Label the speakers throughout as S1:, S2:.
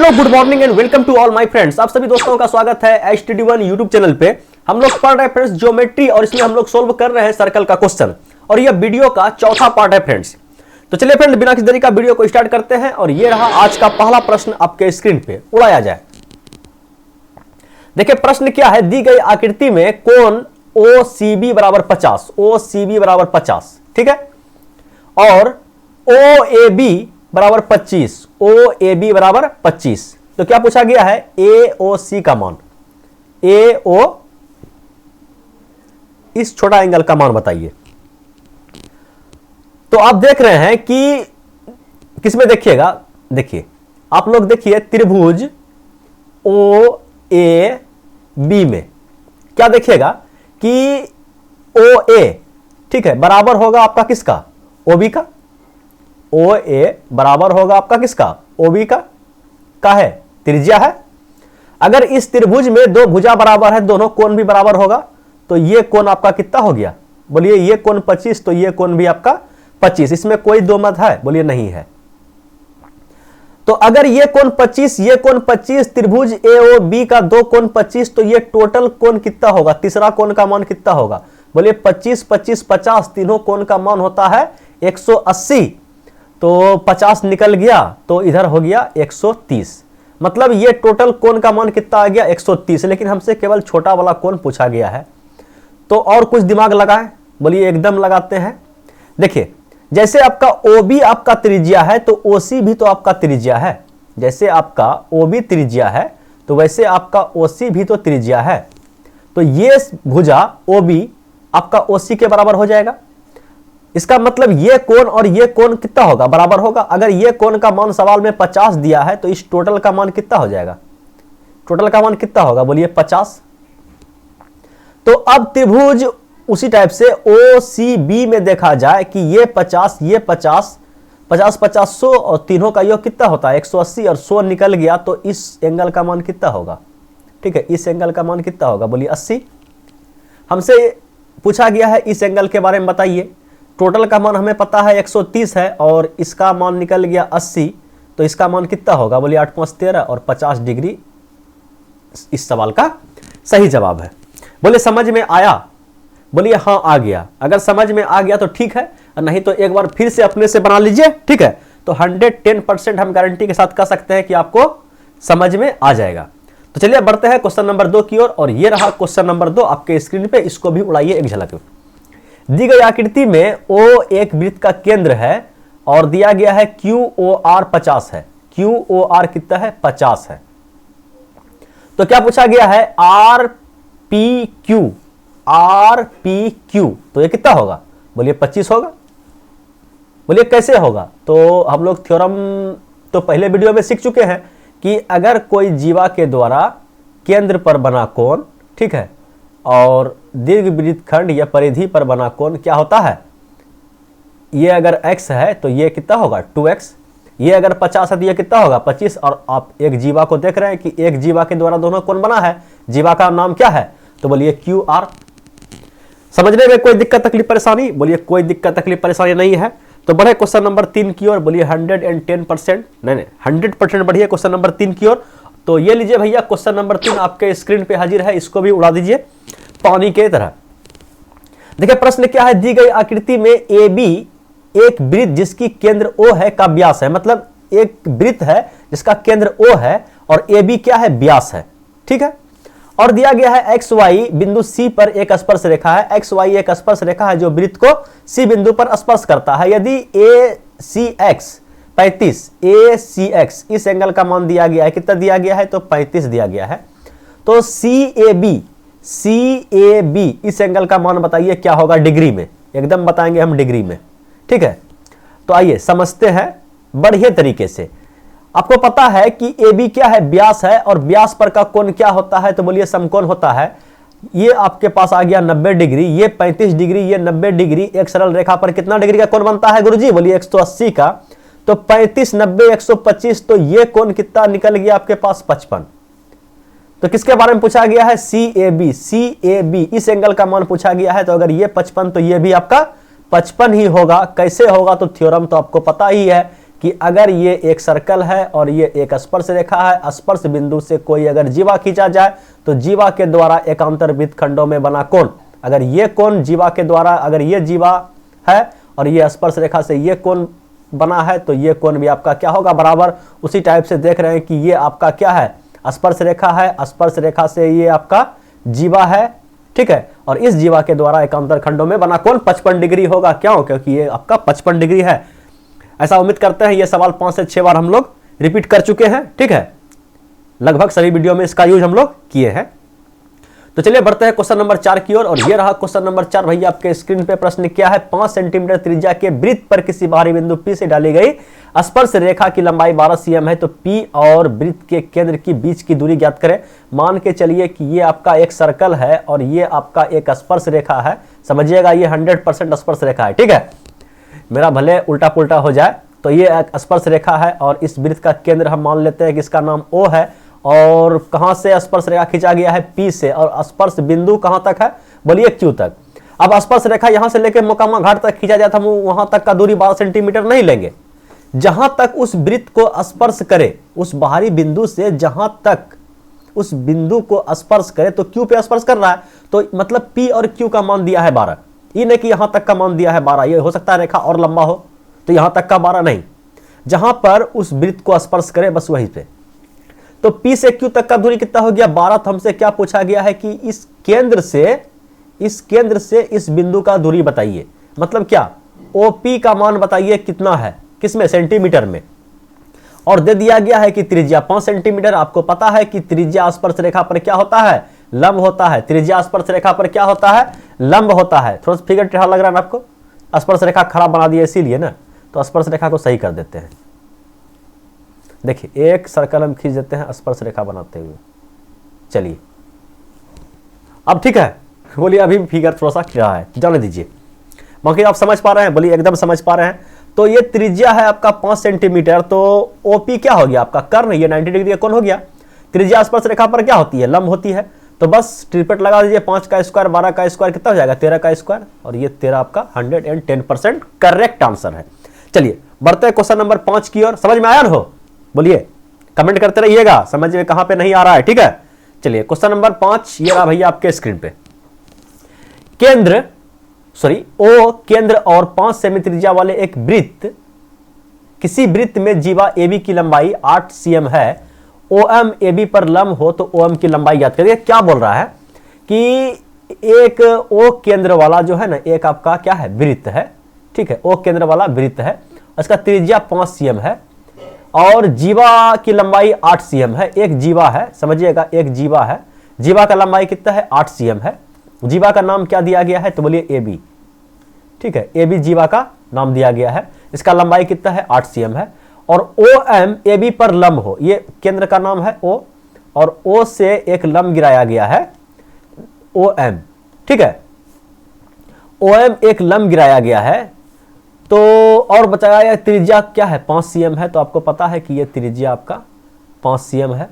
S1: Hello good morning and welcome to all my friends. आप सभी दोस्तों का स्वागत है HTD1 यूट्यूब चैनल पे। हम लोग पढ़ रहे हैं फ्रेंड्स ज्योमेट्री और इसमें हम लोग सोल्व कर रहे हैं सर्कल का क्वेश्चन और यह वीडियो का चौथा पार्ट है फ्रेंड्स। तो चलिए फ्रेंड्स बिना किसी देरी का वीडियो को स्टार्ट करते हैं और ये रहा आज का पहला प्रश्न आपके स्क्रीन पे, उड़ाया जाए। देखिए प्रश्न क्या है, दी गई आकृति में कोण OCB बराबर 50, OCB बराबर 50, ठीक है, और OAB बराबर 25, OAB बराबर 25। तो क्या पूछा गया है, AOC का मान, AO इस छोटा एंगल का मान बताइए। तो आप देख रहे हैं कि किसमें देखिएगा, देखिए आप लोग देखिए त्रिभुज OAB में क्या देखिएगा कि OA, ठीक है, बराबर होगा आपका किसका, OB का। OA बराबर होगा आपका किसका, OB का है, त्रिज्या है। अगर इस त्रिभुज में दो भुजा बराबर है, दोनों कोण भी बराबर होगा, तो ये कोण आपका कितना हो गया, बोलिए ये कोण 25, तो ये कोण भी आपका 25। इसमें कोई दो मत है, बोलिए नहीं है। तो अगर ये कोण 25, ये कोण 25, त्रिभुज AOB का दो कोण 25, तो ये टोटल कोण कितना होगा, तीसरा कोण का मान कितना होगा, बोलिए 25, 25, 50, तीनों कोण का मान होता है 180। तो 50 निकल गया तो इधर हो गया 130, मतलब ये टोटल कोण का मान कितना आ गया 130। लेकिन हमसे केवल छोटा वाला कोण पूछा गया है, तो और कुछ दिमाग लगाएं, बोलिए एकदम लगाते हैं। देखिए जैसे आपका OB आपका त्रिज्या है तो OC भी तो आपका त्रिज्या है, जैसे आपका OB त्रिज्या है तो वैसे आपका OC भी तो त्रिज्या है। तो ये भुजा OB आपका OC के बराबर हो जाएगा। इसका मतलब ये कोण और ये कोण कितना होगा, बराबर होगा। अगर ये कोण का मान सवाल में 50 दिया है तो इस टोटल का मान कितना हो जाएगा, टोटल का मान कितना होगा, बोलिए 50। तो अब त्रिभुज उसी टाइप से OCB में देखा जाए कि ये 50, ये 50, 50, 50, 100 और तीनों का योग कितना होता है 180 और 100 निकल गया, तो इस एंगल का मान कितना होगा, ठीक है, इस एंगल का मान कितना होगा, बोलिए 80। हमसे पूछा गया है इस एंगल के बारे में बताइए। टोटल का मान हमें पता है 130 है और इसका मान निकल गया 80, तो इसका मान कितना होगा, बोलिए 8, 5, 13 और 50 डिग्री इस सवाल का सही जवाब है। बोले समझ में आया, बोलिए हाँ आ गया। अगर समझ में आ गया तो ठीक है, नहीं तो एक बार फिर से अपने से बना लीजिए, ठीक है। तो 110% हम गारंटी के साथ कह सकते हैं कि आपको समझ में आ जाएगा। तो चलिए बढ़ते हैं क्वेश्चन नंबर 2 की ओर और ये रहा क्वेश्चन नंबर 2 आपके स्क्रीन पे, इसको भी उड़ाइए एक झलक। दी गई आकृति में O एक वृत्त का केंद्र है और दिया गया है QOR 50 है, QOR कितना है 50 है। तो क्या पूछा गया है RPQ, RPQ, तो ये कितना होगा, बोलिए 25 होगा। बोलिए कैसे होगा, तो हम लोग थ्योरम तो पहले वीडियो में सीख चुके हैं कि अगर कोई जीवा के द्वारा केंद्र पर बना कोण, ठीक है, और दीर्घ वृत्तखंड या परिधि पर बना कोण क्या होता है, ये अगर x है तो ये कितना होगा 2x, ये अगर 50 है तो ये कितना होगा 25। और आप एक जीवा को देख रहे हैं कि एक जीवा के द्वारा दोनों कोण बना है, जीवा का नाम क्या है, तो बोलिए QR। समझने में कोई दिक्कत तकलीफ परेशानी, बोलिए कोई दिक्कत तकलीफ परेशानी नहीं है। तो बढ़े क्वेश्चन नंबर 3 की ओर, बोलिए 110%, नहीं 100% बढ़िए क्वेश्चन नंबर 3 की ओर। तो ये लीजिए भैया क्वेश्चन नंबर 3 आपके स्क्रीन पे हाजिर है, इसको भी उड़ा दीजिए पानी के तरह। देखिए प्रश्न क्या है, दी गई आकृति में AB एक वृत्त जिसकी केंद्र O है का व्यास है, मतलब एक वृत्त है जिसका केंद्र O है और AB क्या है, व्यास है, ठीक है। और दिया गया है XY बिंदु C पर एक स्पर्श रेखा है, XY एक स्पर्श रेखा है जो वृत्त को C बिंदु पर स्पर्श करता है। यदि ACX 35, ACX इस एंगल का मान दिया गया है, कितना दिया गया है, तो 35 दिया गया है। तो CAB इस एंगल का मान बताइए क्या होगा डिग्री में, एकदम बताएंगे हम डिग्री में, ठीक है। तो आइए समझते हैं बढ़िया तरीके से। आपको पता है कि AB क्या है, व्यास है, और व्यास पर का कोण क्या होता है, तो बोलिए समकोण होता है। ये आपके पास आ गया 90 डिग्री, ये 35 डिग्री, ये 90 डिग्री। एक सरल रेखा पर कितना डिग्री का कोण बनता है गुरुजी, बोलिए 180 का। तो 35, 90, 125, तो ये कोण कितना निकल गया आपके पास 55। तो किसके बारे में पूछा गया है, CAB, CAB इस एंगल का मान पूछा गया है। तो अगर ये 55 तो ये भी आपका 55 ही होगा। कैसे होगा, तो थ्योरम तो आपको पता ही है कि अगर ये एक सर्कल है और ये एक स्पर्श रेखा है, स्पर्श बिंदु से कोई अगर जीवा खींचा जाए तो जीवा के द्वारा एकांतर वृत्त खंडों में बना कोण, अगर ये कोण जीवा के द्वारा, अगर ये जीवा है और ये स्पर्श रेखा से ये कोण बना है तो ये कोण भी आपका क्या होगा, बराबर। उसी टाइप से देख रहे हैं कि ये आपका क्या है, स्पर्श रेखा है, स्पर्श रेखा से ये आपका जीवा है, ठीक है, और इस जीवा के द्वारा एकांतर खंडों में बना कोण 55 डिग्री होगा। क्यों? क्योंकि ये आपका 55 डिग्री है। ऐसा उम्मीद करते हैं ये सवाल 5 से 6 बार हम लोग रिपीट कर चुके हैं, ठीक है, लगभग सभी वीडियो में इसका यूज हम लोग किए हैं। तो चलिए बढ़ते हैं क्वेश्चन नंबर 4 की ओर, और ये रहा क्वेश्चन नंबर 4। भैया आपके स्क्रीन पे प्रश्न क्या है, 5 सेंटीमीटर त्रिज्या के वृत्त पर किसी बाहरी बिंदु P से डाली गई स्पर्श रेखा की लंबाई 12 cm है, तो P और वृत्त के केंद्र की बीच की दूरी ज्ञात करें। मान के चलिए कि ये आपका एक सर्कल है और ये आपका एक स्पर्श रेखा है, समझिएगा ये 100% स्पर्श रेखा है, ठीक है, मेरा भले उल्टा पुल्टा हो जाए। तो ये एक स्पर्श रेखा है और इस वृत्त का केंद्र हम मान लेते हैं कि इसका नाम O है, और कहां से स्पर्श रेखा खींचा गया है, P से, और स्पर्श बिंदु कहां तक है, बोलिए Q तक। अब स्पर्श रेखा यहां से लेकर मोकामा घाट तक खींचा जाता है, हम वहां तक का दूरी 12 सेंटीमीटर नहीं लेंगे, जहां तक उस वृत्त को स्पर्श करे, उस बाहरी बिंदु से जहां तक उस बिंदु को स्पर्श करे, तो Q पे स्पर्श कर रहा है, तो मतलब P और Q का मान दिया है 12, ये नहीं कि यहां तक का मान दिया है 12, ये हो सकता है रेखा और लंबा हो तो यहां तक का 12 नहीं, जहां पर उस वृत्त को स्पर्श करे बस वहीं पे। तो P से Q तक का दूरी कितना हो गया, 12। तो हमसे क्या पूछा गया है कि इस केंद्र से इस बिंदु का दूरी बताइए, मतलब क्या, OP का मान बताइए कितना है, किसमें, सेंटीमीटर में, और दे दिया गया है कि त्रिज्या 5 सेंटीमीटर। आपको पता है कि त्रिज्या स्पर्श रेखा पर क्या होता है, लंब होता है, त्रिज्या स्पर्श रेखा पर क्या होता है, लंब होता है। थोड़ा सा फिगर टेढ़ा लग रहा है ना आपको, स्पर्श रेखा खराब बना दिया इसीलिए ना, तो स्पर्श रेखा को सही कर देते हैं। देखिए एक सर्कल हम खींच देते हैं स्पर्श रेखा बनाते हुए, चलिए अब ठीक है, बोलिए अभी फिगर थोड़ा सा टेढ़ा है, जाने दीजिए, बाकी आप समझ पा रहे हैं, बोलिए एकदम समझ पा रहे हैं। तो ये त्रिज्या है आपका 5 सेंटीमीटर, तो OP क्या हो गया आपका, कर्ण, ये 90 डिग्री का कोण हो गया। त्रिज्या स्पर्श रेखा पर क्या होती है, लंब होती है, तो बस ट्रिपलेट लगा दीजिए, 5 का स्क्वायर 12 का स्क्वायर कितना हो जाएगा, 13 का स्क्वायर, और ये 13 आपका 110% करेक्ट आंसर है। चलिए बढ़ते हैं क्वेश्चन नंबर 5 की ओर, समझ में आया ना हो, बोलिए कमेंट करते रहिएगा समझ में कहां पे नहीं आ रहा है, ठीक है। चलिए क्वेश्चन नंबर 5 ये रहा भैया आपके स्क्रीन पे, O केंद्र और 5 सेमी त्रिज्या वाले एक वृत्त, किसी वृत्त में जीवा AB की लंबाई 8 cm है, OM AB पर लंब हो तो OM की लंबाई ज्ञात करिए। क्या बोल रहा है कि एक O केंद्र वाला जो है ना, एक आपका क्या है, वृत्त है, ठीक है, O केंद्र वाला वृत्त है, इसका त्रिज्या 5 cm है और जीवा की लंबाई 8 cm है। एक जीवा है, समझिएगा एक जीवा है, जीवा का लंबाई कितना है, 8 cm है। जीवा का नाम क्या दिया गया है, तो बोलिए AB, ठीक है, AB जीवा का नाम दिया गया है, इसका लंबाई कितना है, 8 cm है, और OM AB पर लंब हो, ये केंद्र का नाम है O, और O से एक लंब गिराया गया है OM, ठीक है, OM एक लंब गिराया गया है, तो और बताया गया त्रिज्या क्या है, 5 cm है, तो आपको पता है कि ये त्रिज्या आपका 5 cm है।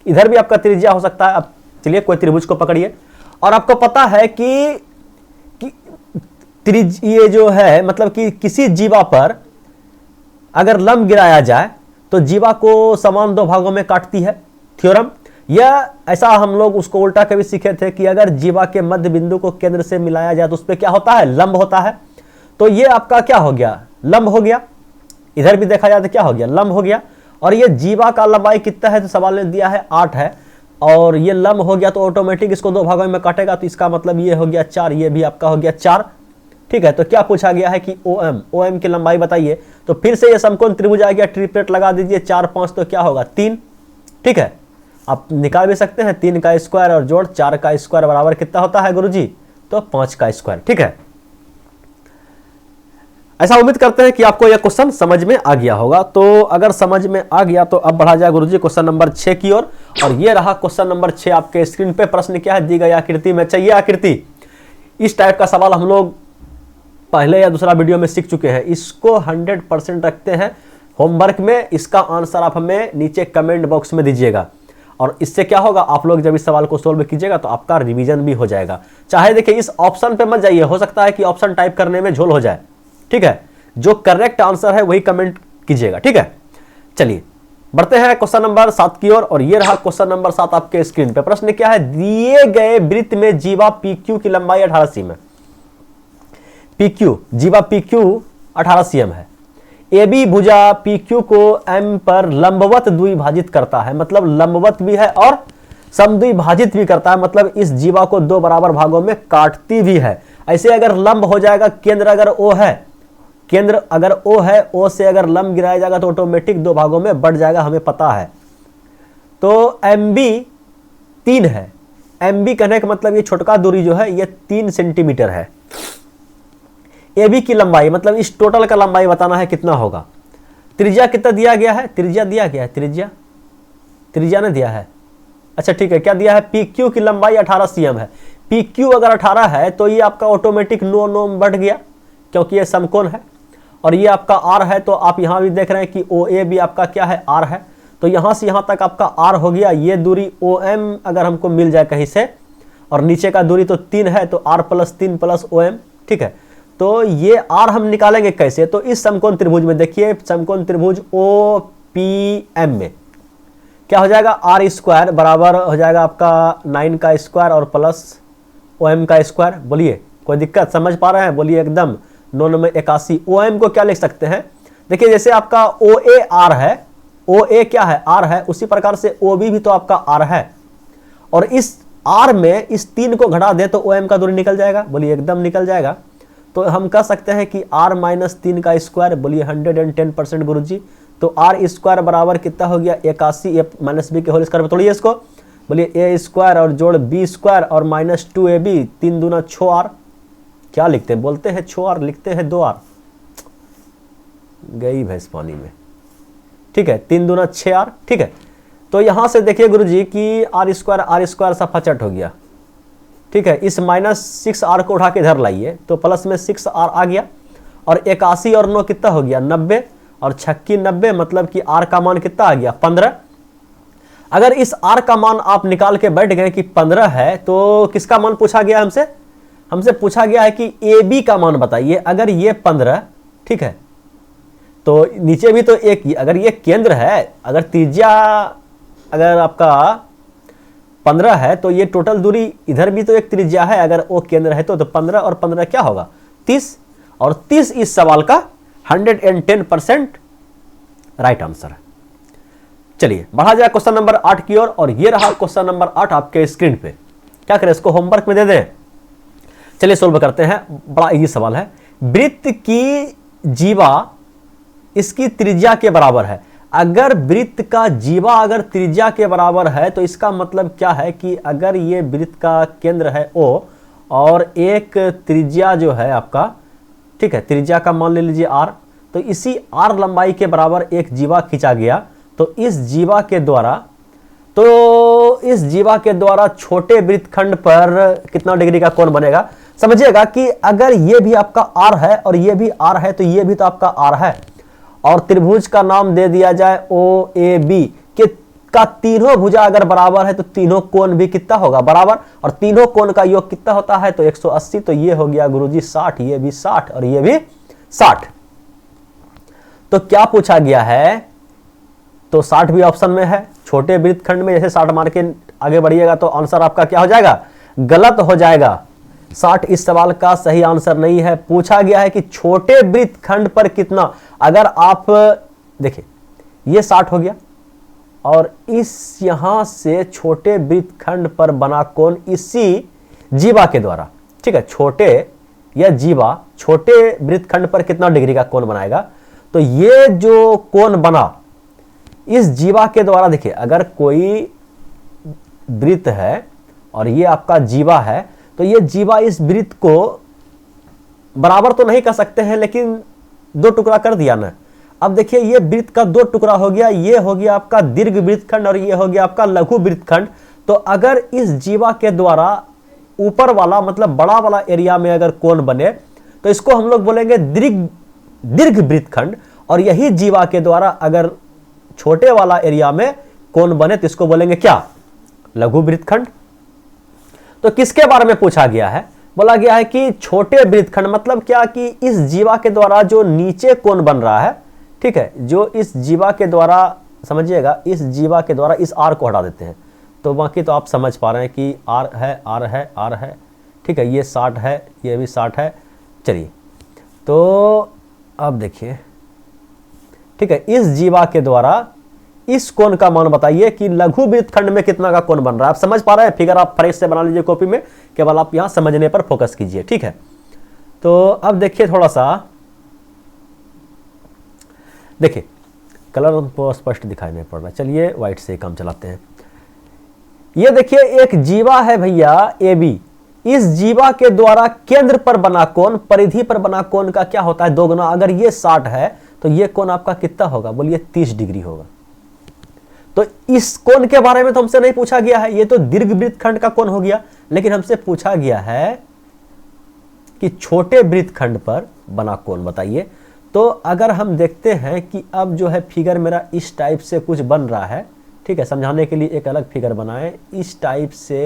S1: इधर भी आपका त्रिज्या हो सकता है। अब चलिए कोई त्रिभुज को पकड़िए, और आपको पता है कि ये जो है, मतलब कि किसी जीवा पर अगर लंब गिराया जाए तो जीवा को समान 2 भागों में काटती है, थ्योरम। या ऐसा हम लोग उसको उल्टा कभी सीखे थे कि अगर जीवा के मध्य बिंदु को केंद्र से मिलाया जाए तो उस पर क्या होता है, लंब होता है। तो ये आपका क्या हो गया, लंब हो गया। इधर भी देखा जाए तो क्या हो गया, लंब हो गया। और ये जीवा का लंबाई कितना है, तो सवाल ने दिया है 8 है, और ये लंब हो गया तो ऑटोमेटिक इसको 2 भागों में काटेगा, तो इसका मतलब ये हो गया 4, ये भी आपका हो गया 4, ठीक है। तो क्या पूछा गया है कि OM की लंबाई बताइए, तो फिर से ये समकोण त्रिभुज आ गया, ट्रिपलेट लगा दीजिए, 4 5 तो क्या होगा 3, ठीक है। आप निकाल भी सकते हैं, 3 का स्क्वायर और जोड़ 4 का स्क्वायर बराबर कितना होता है गुरुजी, तो 5 का स्क्वायर, ठीक है। ऐसा उम्मीद करते हैं कि आपको यह क्वेश्चन समझ में आ गया होगा। तो अगर समझ में आ गया तो अब बढ़ा जाए गुरुजी क्वेश्चन नंबर 6 की ओर, और ये रहा क्वेश्चन नंबर 6 आपके स्क्रीन पे। प्रश्न क्या है, दी गई आकृति में चाहिए आकृति। इस टाइप का सवाल हम लोग पहले या दूसरा वीडियो में सीख चुके हैं, इसको 100% रखते हैं होमवर्क में। इसका आंसर आप हमें नीचे कमेंट बॉक्स में दीजिएगा, और इससे क्या होगा, आप लोग जब इस सवाल को सोल्व कीजिएगा तो आपका रिवीजन भी हो जाएगा। चाहे देखिए इस ऑप्शन पे मत जाइए, हो सकता है कि ऑप्शन टाइप करने में झोल हो जाए, ठीक है। जो करेक्ट आंसर है वही कमेंट कीजिएगा, ठीक है। चलिए बढ़ते हैं क्वेश्चन नंबर 7 की ओर, और ये रहा क्वेश्चन नंबर 7 आपके स्क्रीन पे। प्रश्न क्या है, दिए गए वृत्त में जीवा PQ की लंबाई 18 cm है। PQ, जीवा PQ 18 cm है। AB भुजा PQ को M पर लंबवत द्विभाजित करता है, मतलब लंबवत भी है और समद्विभाजित भी करता है, मतलब इस जीवा को दो बराबर भागों में काटती भी है। ऐसे अगर लंब हो जाएगा, केंद्र अगर O है, केंद्र अगर O है, O से अगर लंब गिराया जाएगा तो ऑटोमेटिक दो भागों में बढ़ जाएगा, हमें पता है। तो MB 3 है। MB कहने का मतलब ये छोटका दूरी जो है ये 3 सेंटीमीटर है। AB की लंबाई, मतलब इस टोटल का लंबाई बताना है कितना होगा। त्रिज्या कितना दिया गया है, त्रिज्या दिया गया है, त्रिज्या ने दिया है। अच्छा ठीक है, क्या दिया है, PQ की लंबाई 18 cm है। PQ अगर 18 है तो ये आपका ऑटोमेटिक 9 बढ़ गया, क्योंकि ये समकोण है। और ये आपका R है, तो आप यहां भी देख रहे हैं कि OA भी आपका क्या है, R है। तो यहां से यहां तक आपका R हो गया। ये दूरी OM अगर हमको मिल जाए कहीं से, और नीचे का दूरी तो 3 है, तो R + 3 + OM, ठीक है। तो ये R हम निकालेंगे कैसे, तो इस समकोण त्रिभुज में देखिए, समकोण त्रिभुज OPM में क्या हो जाएगा, R² बराबर हो जाएगा आपका 9 का स्क्वायर और प्लस OM का स्क्वायर। बोलिए कोई दिक्कत, समझ पा रहे हैं, बोलिए एकदम। 9 में 81। OM को क्या लिख सकते हैं, देखिए जैसे आपका OA R है, OA क्या है, R है, उसी प्रकार से OB भी तो आपका R है। और इस R में इस 3 को घटा दे तो OM का दूरी निकल जाएगा, बोलिए एकदम निकल जाएगा। तो हम कह सकते हैं कि R - 3 का स्क्वायर, बोलिए 110% गुरुजी। तो R² बराबर कितना हो गया, 81 A - B के होल स्क्वायर में तोड़िए इसको, बोलिए A² और जोड़ B² और -2AB, 3 दूना 6R। क्या लिखते हैं, बोलते हैं 6R, लिखते हैं 2R। गई भैंस पानी में, ठीक है। 3 दूना 6R, ठीक है। तो यहां से देखिए गुरुजी कि R² सा फचट हो गया, ठीक है। इस -6R को उठा के इधर लाइए तो प्लस में 6R आ गया, और 81 और 9 कितना हो गया, 90, और 6 90, मतलब कि R का मान कितना आ गया, 15। अगर इस R का मान आप निकाल के बैठ गए कि 15 है, तो किसका मान पूछा गया हमसे, हमसे पूछा गया है कि AB का मान बताइए। अगर ये 15, ठीक है, तो नीचे भी तो एक, अगर ये केंद्र है, अगर त्रिज्या अगर आपका 15 है, तो ये टोटल दूरी, इधर भी तो एक त्रिज्या है, अगर वो केंद्र है तो 15 और 15 क्या होगा, 30। और 30 इस सवाल का 110% राइट आंसर है। चलिए बढ़ा जाए क्वेश्चन नंबर 8 की ओर, और ये रहा क्वेश्चन नंबर 8 आपके स्क्रीन पे। क्या करें, इसको होमवर्क में दे दें। चलिए सोल्व करते हैं, बड़ा इजी सवाल है। वृत्त की जीवा इसकी त्रिज्या के बराबर है। अगर वृत्त का जीवा अगर त्रिज्या के बराबर है तो इसका मतलब क्या है कि अगर ये वृत्त का केंद्र है O, और एक त्रिज्या जो है आपका, ठीक है, त्रिज्या का मान ले लीजिए R, तो इसी R लंबाई के बराबर एक जीवा खींचा गया, तो इस जीवा के द्वारा छोटे वृत्तखंड पर कितना डिग्री का कोण बनेगा। समझिएगा कि अगर ये भी आपका R है और ये भी R है, तो ये भी तो आपका R है, और त्रिभुज का नाम दे दिया जाए OAB के का तीनों भुजा अगर बराबर है तो तीनों कोण भी कितना होगा, बराबर, और तीनों कोण का योग कितना होता है, तो 180। तो ये हो गया गुरुजी 60, ये भी 60 और ये भी 60। तो क्या पूछा गया है, तो 60 भी ऑप्शन में है। छोटे वृत्तखंड में जैसे 60 मार के आगे बढ़िएगा तो आंसर आपका क्या हो जाएगा, गलत हो जाएगा। 60 इस सवाल का सही आंसर नहीं है। पूछा गया है कि छोटे वृत्तखंड पर कितना, अगर आप देखिए ये 60 हो गया, और इस यहां से छोटे वृत्तखंड पर बना कोण इसी जीवा के द्वारा, ठीक है, छोटे या जीवा छोटे वृत्तखंड पर कितना डिग्री का कोण बनाएगा, तो ये जो कोण बना इस जीवा के द्वारा, देखिए अगर कोई वृत्त है और ये आपका जीवा है, तो ये जीवा इस वृत्त को बराबर तो नहीं कर सकते हैं, लेकिन दो टुकड़ा कर दिया ना। अब देखिए ये वृत्त का दो टुकड़ा हो गया, ये हो गया आपका दीर्घ वृत्तखंड और ये हो गया आपका लघु वृत्तखंड। तो अगर इस जीवा के द्वारा ऊपर वाला मतलब बड़ा वाला एरिया में अगर कोण बने तो इसको हम लोग बोलेंगे दीर्घ वृत्तखंड, और यही जीवा के द्वारा अगर छोटे वाला एरिया में कोण बने तो इसको बोलेंगे क्या, लघु वृत्तखंड। तो किसके बारे में पूछा गया है, बोला गया है कि छोटे वृत्तखंड मतलब क्या कि इस जीवा के द्वारा जो नीचे कोण बन रहा है, ठीक है, जो इस जीवा के द्वारा, समझिएगा, इस जीवा के द्वारा इस आर को हटा देते हैं, तो बाकी तो आप समझ पा रहे हैं कि आर है, आर है, आर है, ठीक है, ये 60 है, ये भी 60 है। चलिए, तो अब देखिए, ठीक है, इस जीवा के द्वारा इस कोण का मान बताइए कि लघु वृत्तखंड में कितना का कोण बन रहा है। आप समझ पा रहे हैं? फिगर आप फ्रेश से बना लीजिए कॉपी में, केवल आप यहां समझने पर फोकस कीजिए, ठीक है। तो अब देखिए, थोड़ा सा देखिए, कलर हमको स्पष्ट दिखाई नहीं पड़ रहा, चलिए व्हाइट से काम चलाते हैं। ये देखिए, एक जीवा है भैया ए बी, इस जीवा के द्वारा केंद्र पर बना कोण परिधि पर बना कोण का क्या होता है? 2 गुना। अगर ये 60 है तो ये कोण आपका कितना होगा? बोलिए 30 डिग्री होगा। तो इस कोण के बारे में तो हमसे नहीं पूछा गया है, ये तो दीर्घ वृत्तखंड का कोण हो गया, लेकिन हमसे पूछा गया है कि छोटे वृत्तखंड पर बना कोण बताइए। तो अगर हम देखते हैं कि अब जो है फिगर मेरा इस टाइप से कुछ बन रहा है, ठीक है, समझाने के लिए एक अलग फिगर बनाएं, इस टाइप से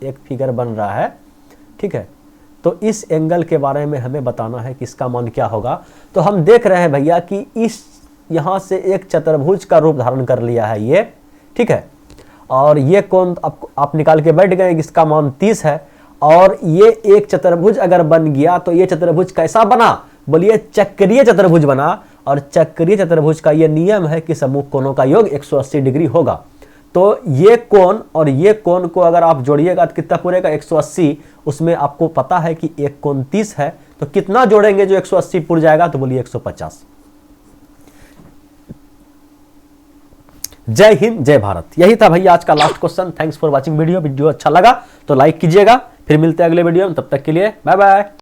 S1: एक फिगर बन रहा है, ठीक है। तो इस एंगल के बारे में हमें बताना है कि इसका मान क्या होगा। तो हम देख रहे हैं भैया कि इस यहां से एक चतुर्भुज का रूप धारण कर लिया है ये, ठीक है, और ये कोण आप निकाल के बैठ गए, इसका मान 30 है, और ये एक चतुर्भुज अगर बन गया तो ये चतुर्भुज कैसा बना? बोलिए चक्रीय चतुर्भुज बना, और चक्रीय चतुर्भुज का ये नियम है कि समूह कोणों का योग 180 डिग्री होगा। तो ये कोण और ये कोण को अगर आप जोड़िएगा तो कितना पूरेगा? 180। उसमें आपको पता है कि एक कोण 30 है, तो कितना जोड़ेंगे जो 180 पुर जाएगा? तो बोलिए 150। जय हिंद, जय भारत। यही था भैया आज का last question. Thanks for watching video अच्छा लगा तो लाइक कीजिएगा। फिर मिलते हैं अगले वीडियो में, तब तक के लिए बाय बाय।